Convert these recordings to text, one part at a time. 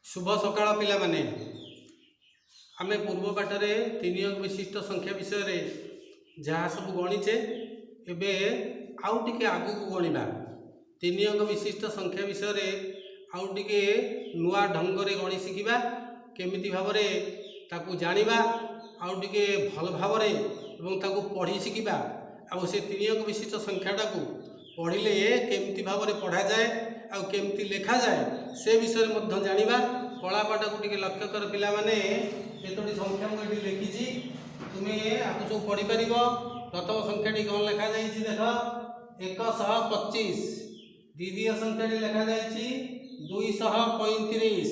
शुभ सकाळ पिला माने आमे पूर्व पाठरे 3 अंक विशिष्ट संख्या विषय रे जहाँ सब गणिचे एबे आउ टिके आगु को गणिबा 3 अंक विशिष्ट संख्या विषय रे आउ टिके नुआ ढंग रे गणि शिखिबा केमिति भाबरे ताकू जानिबा आउ टिके भल भाबरे एवं ताकू पढ़ी शिखिबा आ से 3 अंक विशिष्ट संख्याटा को पढ़िले केमिति भाबरे पढ़ा जाए आ केमिति लिखा जाए से विषय में जानिबा कलापाठ को टिके लक्ष्य कर पिला माने केतोटी संख्या मु एठी लिखिछि तुमे आकु सब पढ़ी परिबो। प्रथम संख्याटी कोन लिखा जाईछि देख 125, द्वितीय संख्याटी लिखा जाईछि 235,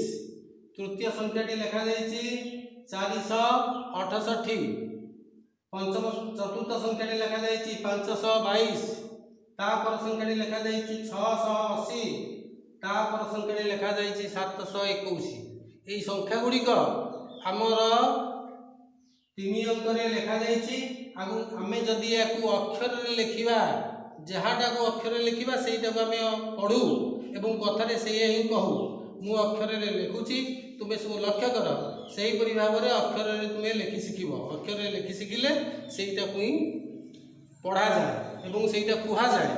तृतीय संख्याटी लिखा जाईछि 468, पंचम चतुर्थ संख्याटी लिखा जाईछि 522, तापर संख्याटी लिखा जाईछि 680, तापर संख्याटी लिखा जाईछि 721। एई संख्या गुड़िक आमर 3 अंक रे लिखा जाईछि। आगु आमे जदि याकू अक्षर रे लिखिबा जहाटा को अक्षर रे लिखिबा सेटा को आमे पढू एवं कथा रे सेया ही कहू। मु अक्षर रे लिखुछि तुमे सब लक्ष्य कर सेही परि भाव रे अक्षर रे तुमे लिखि सिखिबो। अक्षर रे लिखि सिखिले सेटा को ही पढ़ा जाए एवं सेटा कुहा जाए।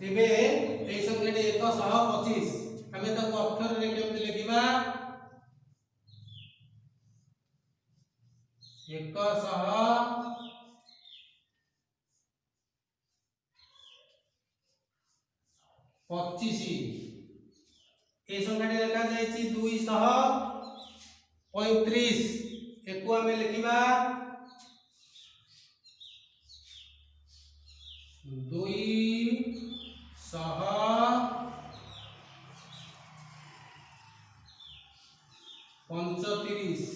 एबे एई संख्याटी 125 आमे ताको अक्षर रे केमति लिखिबा 125। ए संख्याटी लिखा जाईछि 235 एकु आमे लिखिबा 235।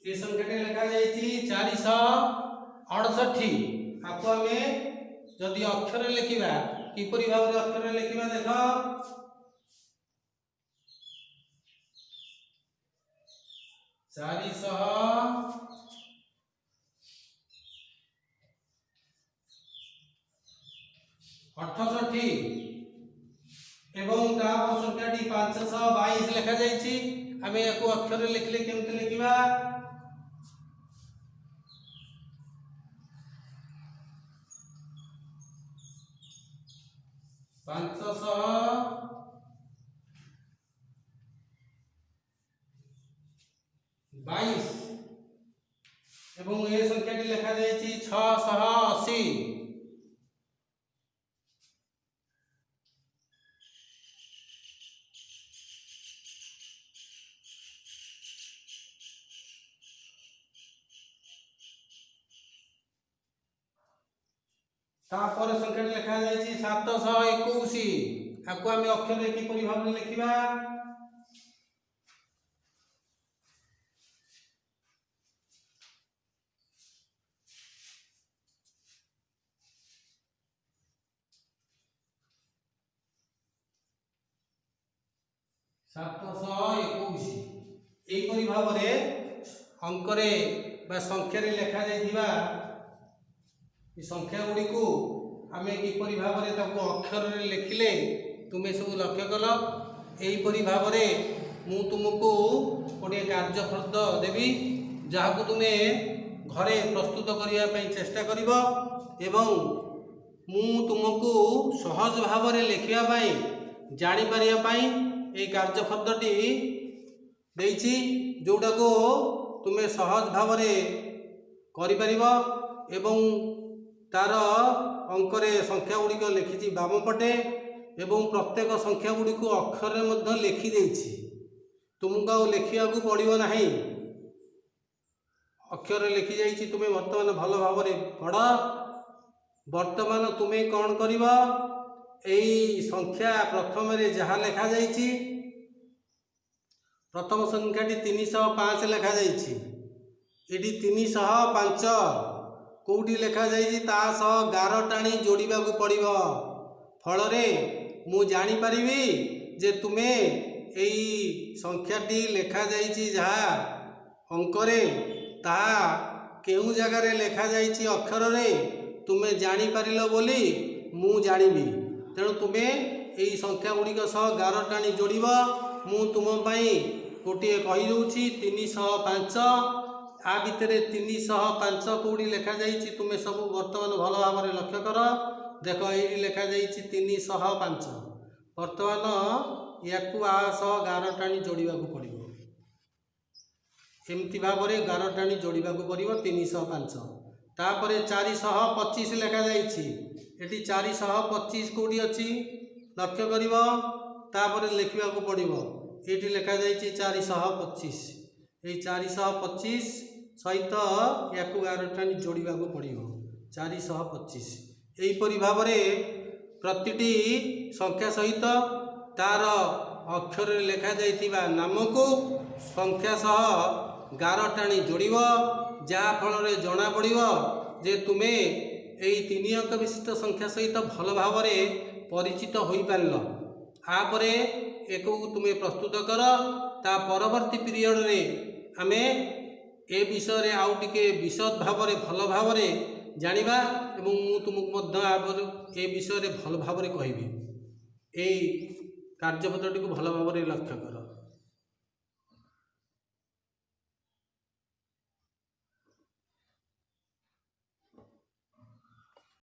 ये संख्याटी लिखा जाईछि 468 आपको हमें जदि अक्षर लिखिबा किपरि भाव रे अक्षर लिखिबा देख 468 एवं तापर संख्याटी 522 लिखा जाईछि। आमे याको अक्षर लिखले केमते लिखिबा 522 एवं ए संख्याटी लिखा जाईछि 680। तापर संख्या लिखा जाईछि 721 आपको आमे अक्षर रे किपरि भाव रे लिखिबा 721 एई परि भाव रे अंक रे बा संख्या रे लिखा जाईथिबा ई संख्या गुडी को आमे किपरि भाव रे ताको अक्षर रे लिखिले तुमे सब लक्ष्य कल। एई परि भाव रे मु तुमको गोटे कार्यफल देबी जहाँ को तुमे घरे प्रस्तुत करिया पई चेष्टा करिवो एवं मु तुमको सहज भाव रे लिखिया पई जानि परिया पई ए कार्यफलटी देइछि जोटा को तुमे सहज भाव रे करि परिवो एवं तार अंक रे संख्या गुड़िक लिखी बाम पटे एवं प्रत्येक संख्या गुड़ी को अक्षर में लिखि देछि। तुमको आ लिखिया को पड़ो ना अक्षर लिखि जाइछि तुमे वर्तमान भल भाव रे पढ़। वर्तमान तुमे कौन करिव एई संख्या प्रथम रे जहाँ लिखा जाइछि प्रथम संख्याटी 305 लिखा जाइछि एटी 305 कोउटी लिखा जाइछि ता सह गार टाणी जोड़िबा को पड़िबो। फल रे मु जानि परिबी जे तुमे एई संख्याटी लिखा जाइछि जहाँ अंक रे ता केउ जगह रे लिखा जाइछि अक्षर रे तुमे जानि परिलो बोली मु जानिबी। तेणु तुमे यही संख्या गुड़िक सह गार टाणी जोड़ मु तुम गोटे कहीदे 305 आ भितर 305 कौटी लेखा जाइए तुम्हें सब बर्तमान भल भाव में लक्ष्य कर देख ये लेखा जाइए 305 बर्तमान या गार टाणी जोड़ा पड़ो एमती भाव में गार टाणी जोड़ा पड़ो 305 तापर 425 लेखा जाइए 425 कौटी अच्छी लक्ष्य कर लिखा पड़ो ये लेखा जाइए 425 ये 425 सहित या गार टाणी जोड़ा पड़ो 425 यहीपरि भाव में प्रतिटी संख्या सहित तार अक्षर लेखा जाइथिबा नाम को संख्या सह गार टाणी जोड़ जहाँ फल जना पड़ो जे तुम्हें यही 3 अंक विशिष्ट संख्या सहित भल भाव में परिचित हो पार आपर एक तुम्हें प्रस्तुत कर ता परवर्ती पीरियड रे आमे ए विषय रे आउ टिके विशद भाव में भल भाव में जानिबा एवं मु तुमको ए विषय रे भल भाव में कहबी ए कार्यपत्रटी को भल भाव में लक्ष्य कर।